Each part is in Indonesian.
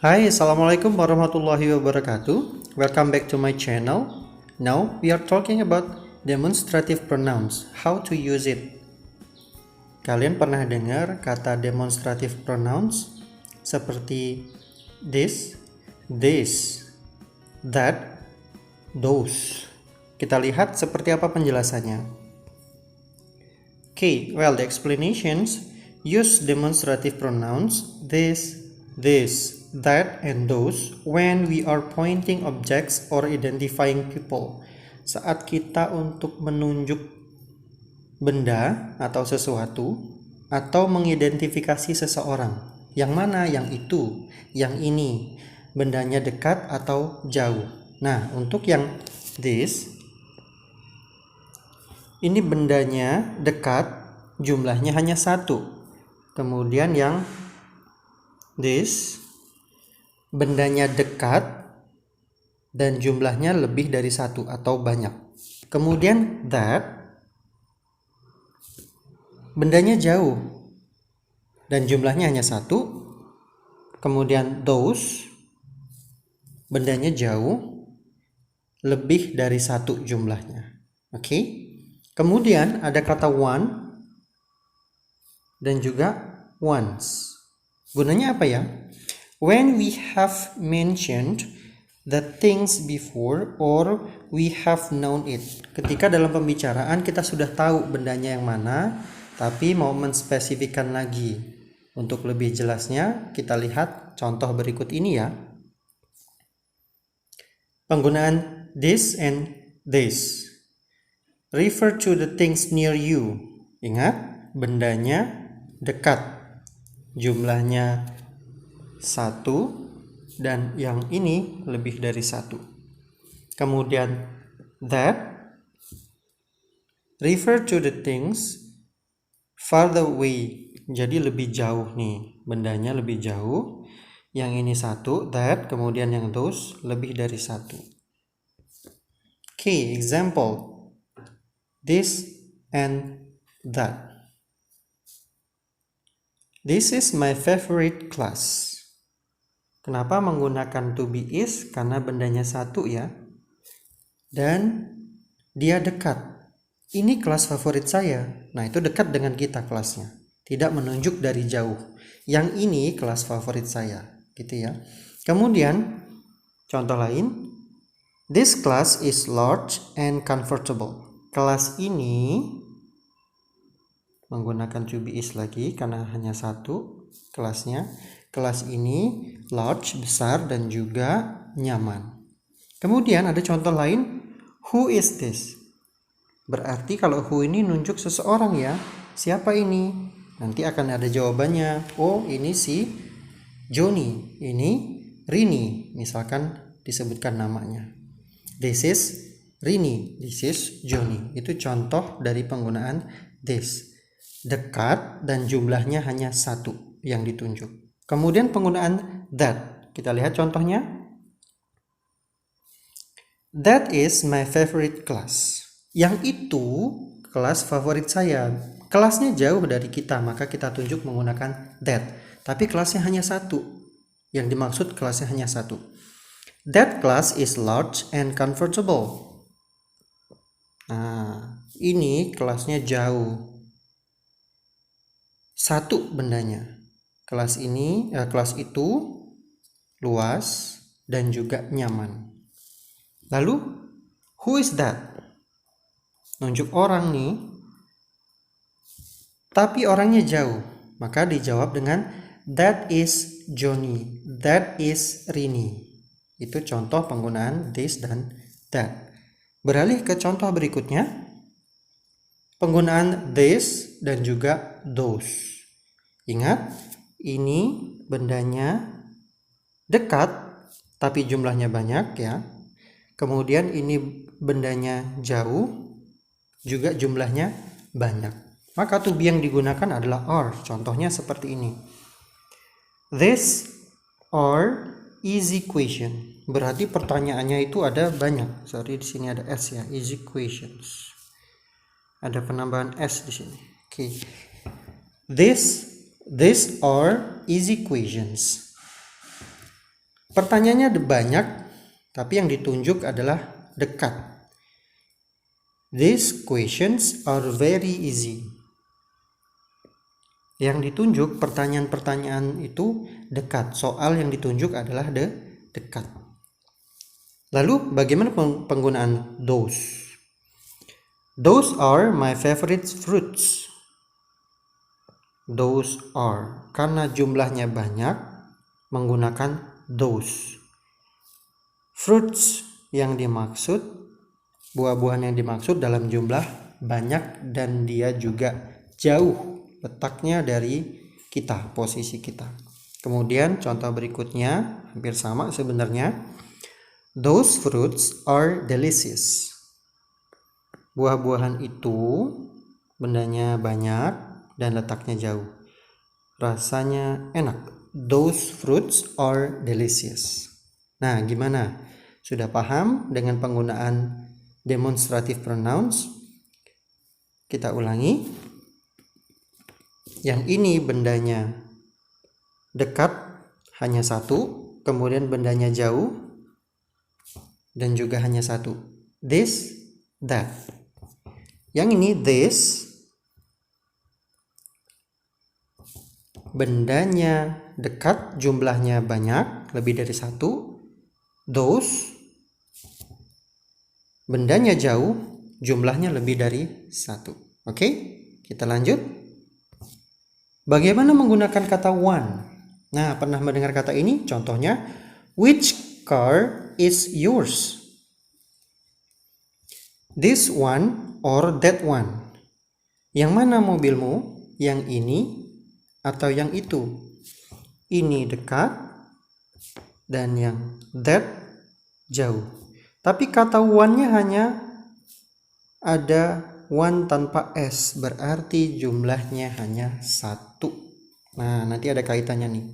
Hai, Assalamualaikum warahmatullahi wabarakatuh. Welcome back to my channel. Now we are talking about demonstrative pronouns, how to use it. Kalian pernah dengar kata demonstrative pronouns seperti this, that, those. Kita lihat seperti apa penjelasannya. Okay, well, the explanations use demonstrative pronouns this, that, and those when we are pointing objects or identifying people. Saat kita untuk menunjuk benda atau sesuatu atau mengidentifikasi seseorang. Yang mana? Yang itu, yang ini. Bendanya dekat atau jauh. Nah, untuk yang this, ini bendanya dekat, jumlahnya hanya satu. Kemudian yang this, bendanya dekat dan jumlahnya lebih dari satu atau banyak. Kemudian that, bendanya jauh dan jumlahnya hanya satu. Kemudian those, bendanya jauh, lebih dari satu jumlahnya. Oke. Kemudian ada kata one dan juga once. Gunanya apa ya? When we have mentioned the things before or we have known it. Ketika dalam pembicaraan kita sudah tahu bendanya yang mana, tapi mau menspesifikkan lagi. Untuk lebih jelasnya, kita lihat contoh berikut ini ya. Penggunaan this and this. Refer to the things near you. Ingat, bendanya dekat. Jumlahnya satu dan yang ini lebih dari satu. Kemudian that, refer to the things farther away. Jadi lebih jauh nih, bendanya lebih jauh. Yang ini satu, that, kemudian yang those lebih dari satu. Okay, example. This and that. This is my favorite class. Kenapa menggunakan to be is? Karena bendanya satu ya. Dan dia dekat. Ini kelas favorit saya. Nah, itu dekat dengan kita kelasnya. Tidak menunjuk dari jauh. Yang ini kelas favorit saya. Gitu ya. Kemudian, contoh lain. This class is large and comfortable. Kelas ini menggunakan to be is lagi karena hanya satu kelasnya. Kelas ini large, besar, dan juga nyaman. Kemudian ada contoh lain, who is this? Berarti kalau who ini nunjuk seseorang ya. Siapa ini? Nanti akan ada jawabannya. Oh, ini si Johnny. Ini Rini. Misalkan disebutkan namanya. This is Rini. This is Johnny. Itu contoh dari penggunaan this. Dekat dan jumlahnya hanya satu yang ditunjuk. Kemudian penggunaan that. Kita lihat contohnya. That is my favorite class. Yang itu kelas favorit saya. Kelasnya jauh dari kita, maka kita tunjuk menggunakan that. Tapi kelasnya hanya satu. Yang dimaksud kelasnya hanya satu. That class is large and comfortable. Nah, ini kelasnya jauh. Satu bendanya. Kelas itu luas dan juga nyaman. Lalu, who is that? Nunjuk orang nih. Tapi orangnya jauh. Maka dijawab dengan that is Johnny. That is Rini. Itu contoh penggunaan this dan that. Beralih ke contoh berikutnya. Penggunaan this dan juga those. Ingat, ini bendanya dekat, tapi jumlahnya banyak ya. Kemudian ini bendanya jauh, juga jumlahnya banyak. Maka to be yang digunakan adalah are. Contohnya seperti ini. This are easy question. Berarti pertanyaannya itu ada banyak. Sorry, di sini ada s ya, easy questions. Ada penambahan s di sini. Oke. These are easy questions. Pertanyaannya banyak, tapi yang ditunjuk adalah dekat. These questions are very easy. Yang ditunjuk pertanyaan-pertanyaan itu dekat. Soal yang ditunjuk adalah dekat. Lalu bagaimana penggunaan those? Those are my favorite fruits. Those are. Karena jumlahnya banyak, menggunakan those. Fruits yang dimaksud, buah-buahan yang dimaksud dalam jumlah banyak dan dia juga jauh letaknya dari kita, posisi kita. Kemudian contoh berikutnya hampir sama sebenarnya. Those fruits are delicious. Buah-buahan itu bendanya banyak dan letaknya jauh. Rasanya enak. Those fruits are delicious. Nah, gimana? Sudah paham dengan penggunaan demonstrative pronouns? Kita ulangi. Yang ini bendanya dekat, hanya satu. Kemudian bendanya jauh dan juga hanya satu. This, that. Yang ini this, bendanya dekat, jumlahnya banyak, lebih dari satu. Those, bendanya jauh, jumlahnya lebih dari satu. Oke, kita lanjut. Bagaimana menggunakan kata one? Nah, pernah mendengar kata ini? Contohnya, which car is yours? This one or that one? Yang mana mobilmu? Yang ini atau yang itu? Ini dekat dan yang that jauh. Tapi kata one-nya hanya ada one tanpa s, berarti jumlahnya hanya satu. Nah, nanti ada kaitannya nih.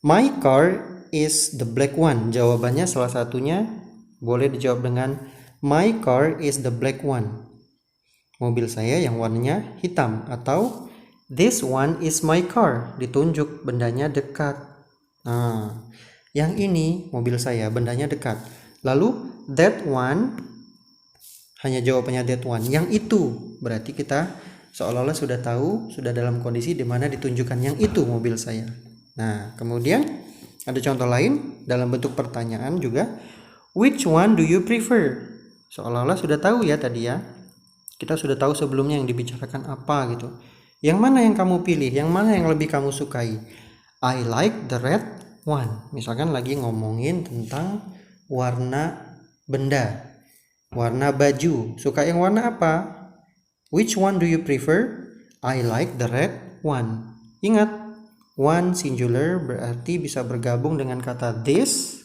My car is the black one. Jawabannya salah satunya boleh dijawab dengan my car is the black one. Mobil saya yang warnanya hitam. Atau this one is my car. Ditunjuk bendanya dekat. Nah, yang ini mobil saya, bendanya dekat. Lalu that one, hanya jawabannya that one. Yang itu, berarti kita seolah-olah sudah tahu, sudah dalam kondisi di mana ditunjukkan yang itu mobil saya. Nah, kemudian ada contoh lain dalam bentuk pertanyaan juga. Which one do you prefer? Seolah-olah sudah tahu ya tadi ya. Kita sudah tahu sebelumnya yang dibicarakan apa gitu. Yang mana yang kamu pilih? Yang mana yang lebih kamu sukai? I like the red one. Misalkan lagi ngomongin tentang warna benda, warna baju. Suka yang warna apa? Which one do you prefer? I like the red one. Ingat, one singular berarti bisa bergabung dengan kata this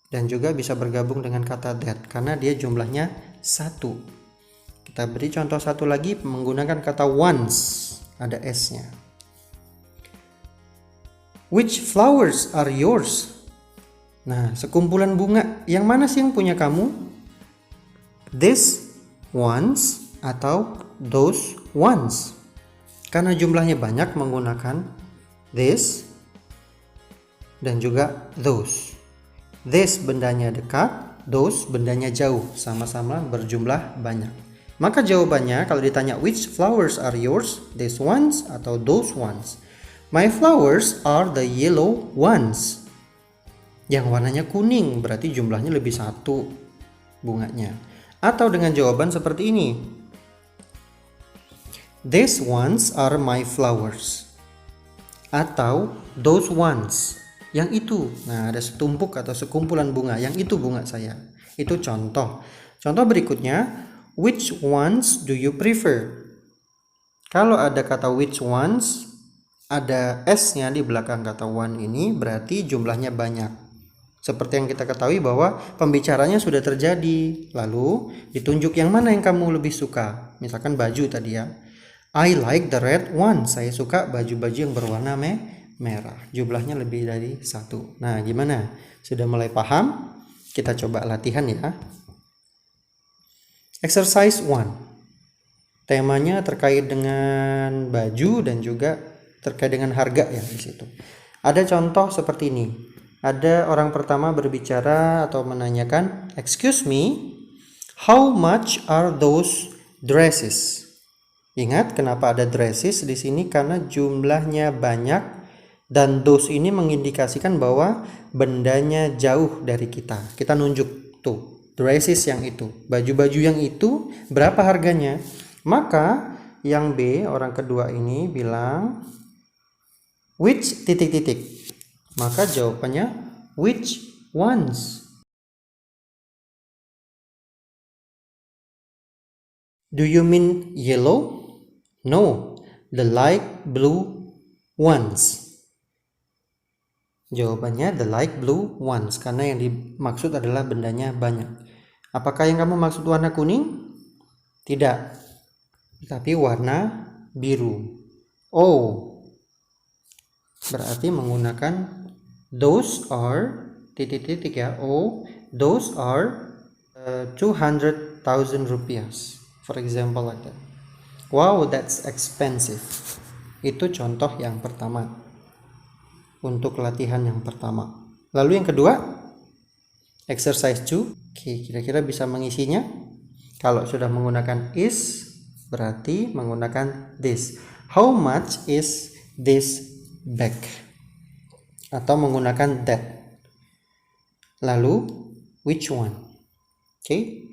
dan juga bisa bergabung dengan kata that karena dia jumlahnya satu. Kita beri contoh satu lagi menggunakan kata once, ada s-nya. Which flowers are yours? Nah, sekumpulan bunga, yang mana sih yang punya kamu? This ones atau those ones? Karena jumlahnya banyak menggunakan this dan juga those. This bendanya dekat, those bendanya jauh, sama-sama berjumlah banyak. Maka jawabannya kalau ditanya which flowers are yours? These ones atau those ones? My flowers are the yellow ones. Yang warnanya kuning berarti jumlahnya lebih satu bunganya. Atau dengan jawaban seperti ini. These ones are my flowers. Atau those ones. Yang itu. Nah, ada setumpuk atau sekumpulan bunga. Yang itu bunga saya. Itu contoh. Contoh berikutnya. Which ones do you prefer? Kalau ada kata which ones, ada s-nya di belakang kata one ini, berarti jumlahnya banyak. Seperti yang kita ketahui bahwa pembicaranya sudah terjadi, lalu ditunjuk yang mana yang kamu lebih suka. Misalkan baju tadi ya. I like the red one. Saya suka baju-baju yang berwarna merah. Jumlahnya lebih dari satu. Nah, gimana? Sudah mulai paham? Kita coba latihan ya. Exercise 1. Temanya terkait dengan baju dan juga terkait dengan harga ya di situ. Ada contoh seperti ini. Ada orang pertama berbicara atau menanyakan, "Excuse me, how much are those dresses?" Ingat kenapa ada dresses di sini? Karena jumlahnya banyak dan those ini mengindikasikan bahwa bendanya jauh dari kita. Kita nunjuk tuh, dresses yang itu, baju-baju yang itu berapa harganya? Maka yang B, orang kedua ini bilang which titik-titik. Maka jawabannya which ones? Do you mean yellow? No, the light blue ones. Jawabannya the light blue ones, karena yang dimaksud adalah bendanya banyak. Apakah yang kamu maksud warna kuning? Tidak, tapi warna biru. Oh, berarti menggunakan those are titik-titik ya. Oh, those are 200,000 rupiah. For example like that. Wow, that's expensive. Itu contoh yang pertama. Untuk latihan yang pertama. Lalu yang kedua, exercise 2. Oke, kira-kira bisa mengisinya. Kalau sudah menggunakan is, berarti menggunakan this. How much is this bag? Atau menggunakan that. Lalu which one? Oke.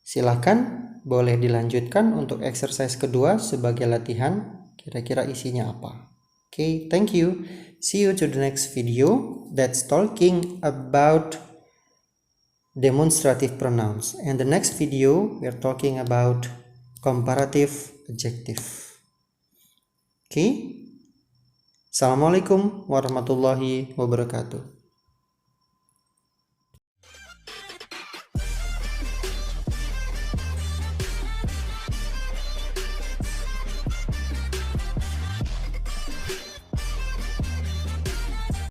Silakan boleh dilanjutkan untuk exercise kedua sebagai latihan. Kira-kira isinya apa? Oke, thank you. See you to the next video that's talking about demonstrative pronouns. And the next video we're talking about comparative adjective. Okay? Assalamualaikum warahmatullahi wabarakatuh.